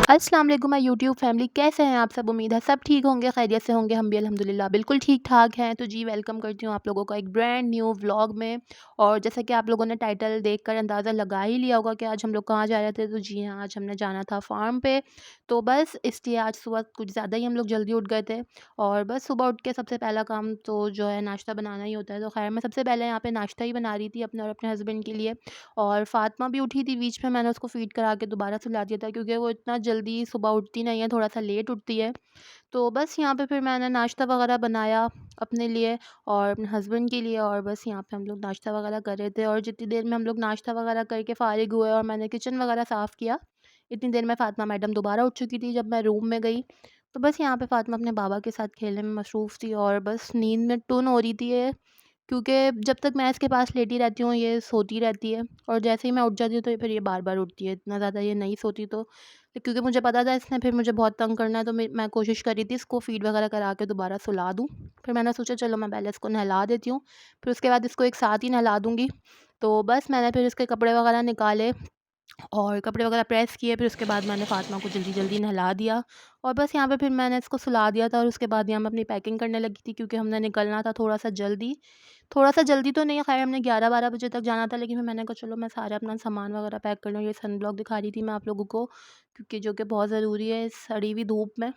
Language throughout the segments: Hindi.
अस्सलाम वालेकुम माय यूट्यूब फैमिली, कैसे हैं आप सब। उम्मीद है सब ठीक होंगे, खैरियत से होंगे। हम भी अल्हम्दुलिल्लाह बिल्कुल ठीक ठाक हैं। तो जी वेलकम करती हूँ आप लोगों का एक ब्रांड न्यू व्लॉग में। और जैसा कि आप लोगों ने टाइटल देखकर अंदाज़ा लगा ही लिया होगा कि आज हम लोग कहाँ जा रहे थे। तो जी हाँ, आज हमने जाना था फार्म पे। तो बस इसलिए आज सुबह कुछ ज़्यादा ही हम लोग जल्दी उठ गए थे। और बस सुबह उठ के सबसे पहला काम तो जो है नाश्ता बनाना ही होता है। तो खैर मैं सबसे पहले यहाँ पे नाश्ता ही बना रही थी अपने और अपने हस्बैंड के लिए। और फ़ातिमा भी उठी थी बीच में, मैंने उसको फ़ीड करा के दोबारा सुला दिया था क्योंकि वो इतना जल्दी सुबह उठती नहीं है, थोड़ा-सा लेट उठती है। तो बस यहाँ पे फिर मैंने नाश्ता वग़ैरह बनाया अपने लिए और अपने हस्बैंड के लिए। और बस यहाँ पे हम लोग नाश्ता वग़ैरह कर रहे थे। और जितनी देर में हम लोग नाश्ता वग़ैरह करके फ़ारिग हुए और मैंने किचन वग़ैरह साफ़ किया, इतनी देर में फ़ातिमा मैडम दोबारा उठ चुकी थी जब मैं रूम में गई। तो बस यहाँ पे फ़ातिमा अपने बाबा के साथ खेलने में मसरूफ़ थी और बस नींद में टुन हो रही थी ये। क्योंकि जब तक मैं इसके पास लेटी रहती हूँ ये सोती रहती है, और जैसे ही मैं उठ जाती हूँ तो फिर ये बार-बार उठती है। इतना ज़्यादा ये नहीं सोती। तो क्योंकि मुझे पता था इसने फिर मुझे बहुत तंग करना है, तो मैं कोशिश कर रही थी इसको फ़ीड वगैरह करा के दोबारा सुला दूँ। फिर मैंने सोचा चलो मैं पहले इसको नहला देती हूँ, फिर उसके बाद इसको एक साथ ही नहला दूँगी। तो बस मैंने फिर इसके कपड़े वगैरह निकाले और कपड़े वगैरह प्रेस किए। फिर उसके बाद मैंने फ़ातिमा को जल्दी-जल्दी नहला दिया और बस यहाँ पे फिर मैंने इसको सुला दिया था। और उसके बाद यहाँ मैं अपनी पैकिंग करने लगी थी क्योंकि हमने निकलना था थोड़ा-सा जल्दी। थोड़ा-सा जल्दी तो नहीं है, ख़ैर हमने 11-12 बजे तक जाना था, लेकिन फिर मैंने कहा चलो मैं सारा अपना सामान वगैरह पैक कर लूँ। ये सनब्लॉक दिखा रही थी मैं आप लोगों को, क्योंकि जो कि बहुत ज़रूरी है इस सड़ी हुई धूप में,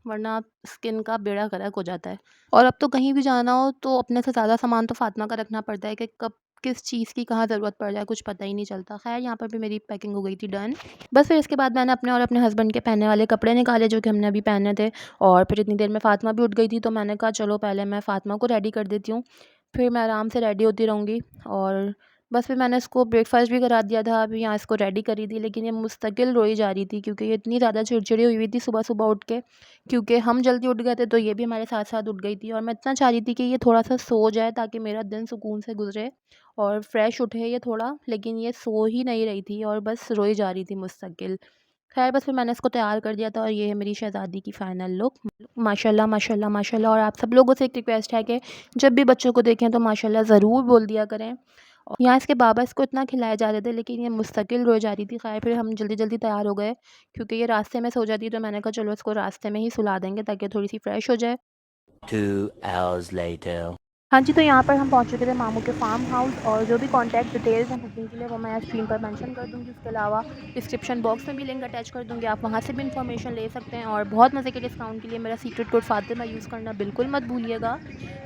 वरना स्किन का बेड़ा गर्क हो जाता है। और अब तो कहीं भी जाना हो तो अपने से ज़्यादा सामान तो फ़ातिमा का रखना पड़ता है कि कब किस चीज़ की कहाँ ज़रूरत पड़ जाए कुछ पता ही नहीं चलता। ख़ैर यहाँ पर भी मेरी पैकिंग हो गई थी डन। बस फिर इसके बाद मैंने अपने और अपने हस्बैंड के पहनने वाले कपड़े निकाले जो कि हमने अभी पहने थे। और फिर इतनी देर में फ़ातिमा भी उठ गई थी, तो मैंने कहा चलो पहले मैं फ़ातिमा को रेडी कर देती हूँ, फिर मैं आराम से रेडी होती रहूँगी। और बस फिर मैंने इसको ब्रेकफ़ास्ट भी करा दिया था, अभी यहाँ इसको रेडी करी थी, लेकिन ये मुस्तकिल रोई जा रही थी क्योंकि ये इतनी ज़्यादा चिड़चिड़ी हुई थी सुबह-सुबह उठ के। क्योंकि हम जल्दी उठ गए थे तो ये भी हमारे साथ-साथ उठ गई थी, और मैं इतना चाह रही थी कि ये थोड़ा-सा सो जाए ताकि मेरा दिन सुकून से गुज़रे और फ्रेश उठे ये थोड़ा, लेकिन ये सो ही नहीं रही थी और बस रोई जा रही थी मुस्तकिल। ख़ैर बस फिर मैंने इसको तैयार कर दिया था और ये है मेरी शहज़ादी की फ़ाइनल लुक। माशाल्लाह, माशाल्लाह, माशाल्लाह। और आप सब लोगों से एक रिक्वेस्ट है कि जब भी बच्चों को देखें तो माशाल्लाह ज़रूर बोल दिया करें। और यहाँ इसके बाबा इसको इतना खिलाए जा रहे थे, लेकिन ये मुस्तकिल रोए जा रही थी। ख़ैर फिर हम जल्दी-जल्दी तैयार हो गए क्योंकि ये रास्ते में सो जाती, तो मैंने कहा चलो इसको रास्ते में ही सुला देंगे ताकि थोड़ी-सी फ्रेश हो जाए। 2 hours later. हाँ जी, तो यहाँ पर हम पहुँच चुके थे मामू के फार्म हाउस, और जो भी कॉन्टैक्ट डिटेल्स हैं बुकिंग के लिए वो मैं स्क्रीन पर मेंशन कर दूँगी। उसके अलावा डिस्क्रिप्शन बॉक्स में भी लिंक अटैच कर दूँगी, आप वहाँ से भी इन्फॉर्मेशन ले सकते हैं। और बहुत मज़े के डिस्काउंट के लिए मेरा सीक्रेट कोड फ़ातिमा यूज़ करना बिल्कुल मत भूलिएगा।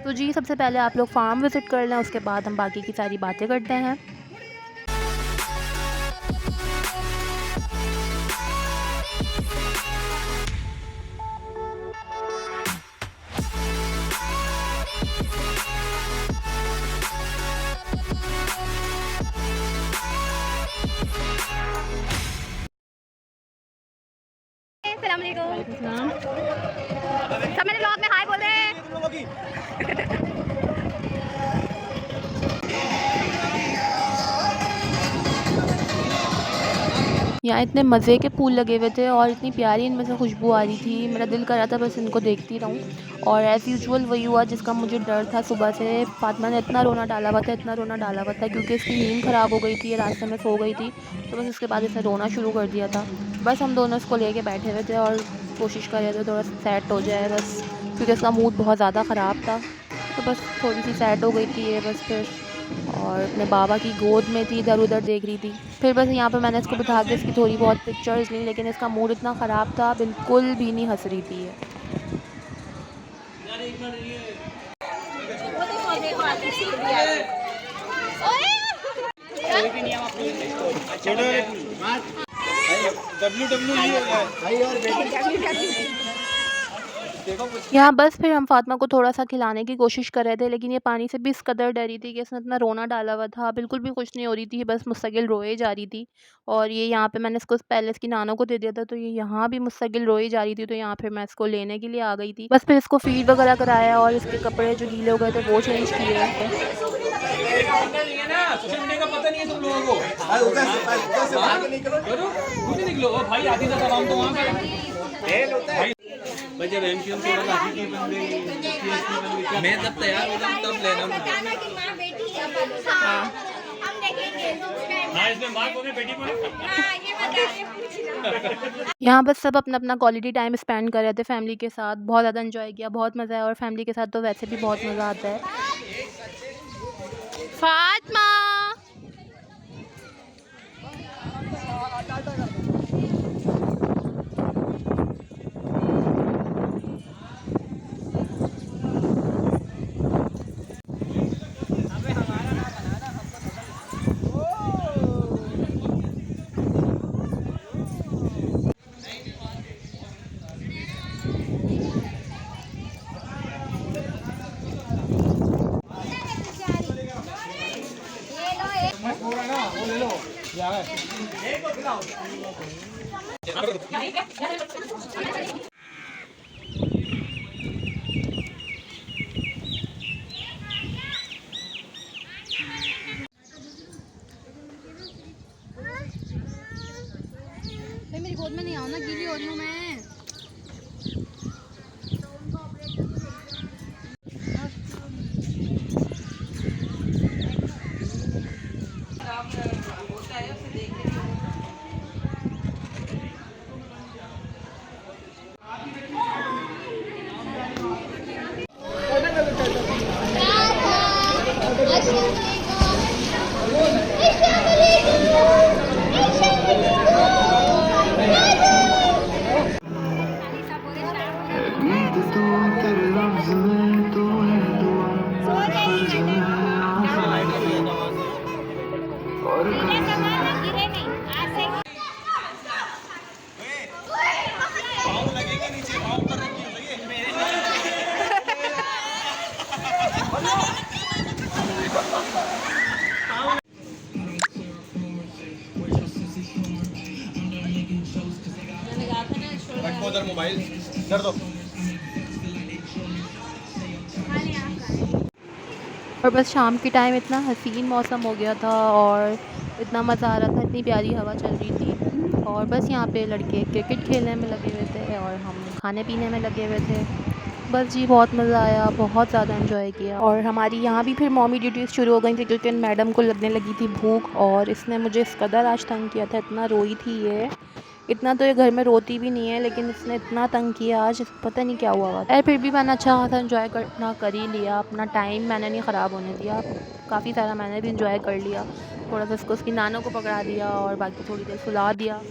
तो जी सबसे पहले आप लोग फार्म विज़िट कर लें, उसके बाद हम बाकी की सारी बातें करते हैं। अस्सलाम वालेकुम। वालेकुम सलाम। सब मेरे व्लॉग में हाय बोल रहे हैं। यहाँ इतने मज़े के फूल लगे हुए थे और इतनी प्यारी इनमें से खुशबू आ रही थी, मेरा दिल कर रहा था बस इनको देखती रहूँ। और एज़ यूजुअल वही हुआ जिसका मुझे डर था सुबह से। फ़ातिमा ने इतना रोना डाला हुआ था, इतना रोना डाला हुआ था क्योंकि इसकी नींद ख़राब हो गई थी, ये रास्ते में सो गई थी। तो बस उसके बाद इसने रोना शुरू कर दिया था। बस हम दोनों इसको लेके बैठे हुए थे और कोशिश कर रहे थे थोड़ा सेट हो जाए बस, क्योंकि इसका मूड बहुत ज़्यादा ख़राब था। तो बस थोड़ी-सी सेट हो गई थी ये बस फिर, और अपने बाबा की गोद में थी, इधर-उधर देख रही थी। फिर बस यहाँ पे मैंने इसको बिठा के इसकी थोड़ी बहुत पिक्चर्स ली, लेकिन इसका मूड इतना ख़राब था, बिल्कुल भी नहीं हँस रही थी ये। यहाँ बस फिर हम फ़ातिमा को थोड़ा-सा खिलाने की कोशिश कर रहे थे, लेकिन ये पानी से भी इस कदर डरी थी कि इसने इतना रोना डाला हुआ था, बिल्कुल भी खुश नहीं हो रही थी, बस मुस्तकिल रोए जा रही थी। और ये यहाँ पे मैंने इसको पहले इसकी नानो को दे दिया था, तो ये यहाँ भी मुस्तकिल रोई जा रही थी, तो यहाँ फिर मैं इसको लेने के लिए आ गई थी। बस फिर इसको फ़ीड वगैरह कराया और इसके कपड़े जो गीले हो गए थे वो चेंज किए। सोशल मीडिया का पता नहीं है तुम लोगों को। निकलो भाई, आधी तक आराम तो वहाँ पे भाई, जब एमसीएम से वाला हकीकी बन गई, मैं तब तैयार हो जाऊँ तब लेना मुझे। हाँ, इसमें माँ को बेटी को यहाँ बस सब अपना अपना क्वालिटी टाइम स्पेंड कर रहे थे फैमिली के साथ। बहुत ज़्यादा एंजॉय किया, बहुत मज़ा आया और फैमिली के साथ तो वैसे भी बहुत मज़ा आता है। फातिमा मेरी गोद में नहीं आओ ना, गीली हो रही हूँ मैं। मोबाइल कर दो। और बस शाम के टाइम इतना हसीन मौसम हो गया था और इतना मज़ा आ रहा था, इतनी प्यारी हवा चल रही थी। और बस यहाँ पे लड़के क्रिकेट खेलने में लगे हुए थे और हम खाने पीने में लगे हुए थे। बस जी बहुत मज़ा आया, बहुत ज़्यादा एंजॉय किया। और हमारी यहाँ भी फिर मॉमी ड्यूटीज़ शुरू हो गई थी क्योंकि मैडम को लगने लगी थी भूख और इसने मुझे इस कदर आज तंग किया था, इतना रोई थी ये। इतना तो ये घर में रोती भी नहीं है लेकिन इसने इतना तंग किया आज, पता नहीं क्या हुआ है। फिर भी मैंने अच्छा खासा एंजॉय करना कर ही लिया, अपना टाइम मैंने नहीं ख़राब होने दिया, काफ़ी सारा मैंने भी एंजॉय कर लिया। थोड़ा सा इसको उसकी नानों को पकड़ा दिया और बाकी थोड़ी देर सुला दिया।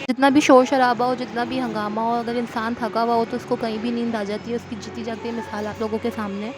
जितना भी शोर शराबा हो, जितना भी हंगामा हो, अगर इंसान थका हुआ हो तो उसको कहीं भी नींद आ जाती है। उसकी जीती जागती मिसाल आप लोगों के सामने।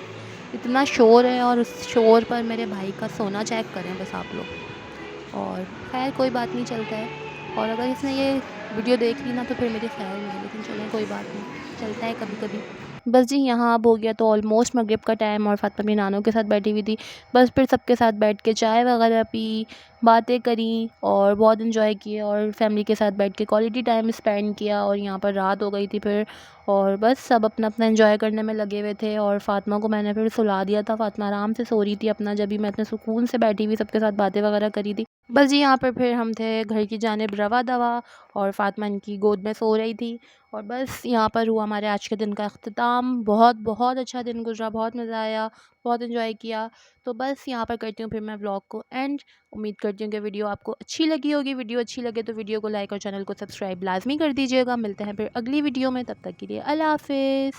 इतना शोर है और उस शोर पर मेरे भाई का सोना चेक करें बस आप लोग। और खैर कोई बात नहीं, चलता है। और अगर इसने ये वीडियो देख ली ना तो फिर मेरी खैर नहीं है, लेकिन चलें कोई बात नहीं, चलता है कभी कभी। बस जी यहाँ अब हो गया तो ऑलमोस्ट मगरिब का टाइम और फातिमा अपनी नानों के साथ बैठी हुई थी। बस फिर सबके साथ बैठ के चाय वगैरह पी, बातें करी और बहुत इन्जॉय किए और फैमिली के साथ बैठ के क्वालिटी टाइम स्पेंड किया। और यहाँ पर रात हो गई थी फिर, और बस सब अपना अपना एंजॉय करने में लगे हुए थे। और फातिमा को मैंने फिर सुला दिया था, फातिमा आराम से सो रही थी अपना, जब भी मैं इतने सुकून से बैठी हुई सबके साथ बातें वगैरह करी थी। बस जी यहाँ पर फिर हम थे घर की जानिब रवा दवा और फातिमा इनकी गोद में सो रही थी। और बस यहाँ पर हुआ हमारे आज के दिन का अख्तिताम। बहुत बहुत अच्छा दिन गुजरा, बहुत मज़ा आया, बहुत इन्जॉय किया। तो बस यहाँ पर करती हूँ फिर मैं व्लॉग को एंड। उम्मीद करती हूँ कि वीडियो आपको अच्छी लगी होगी। वीडियो अच्छी लगे तो वीडियो को लाइक और चैनल को सब्सक्राइब लाजमी कर दीजिएगा। मिलते हैं फिर अगली वीडियो में, तब तक के लिए अल्लाह हाफिज़।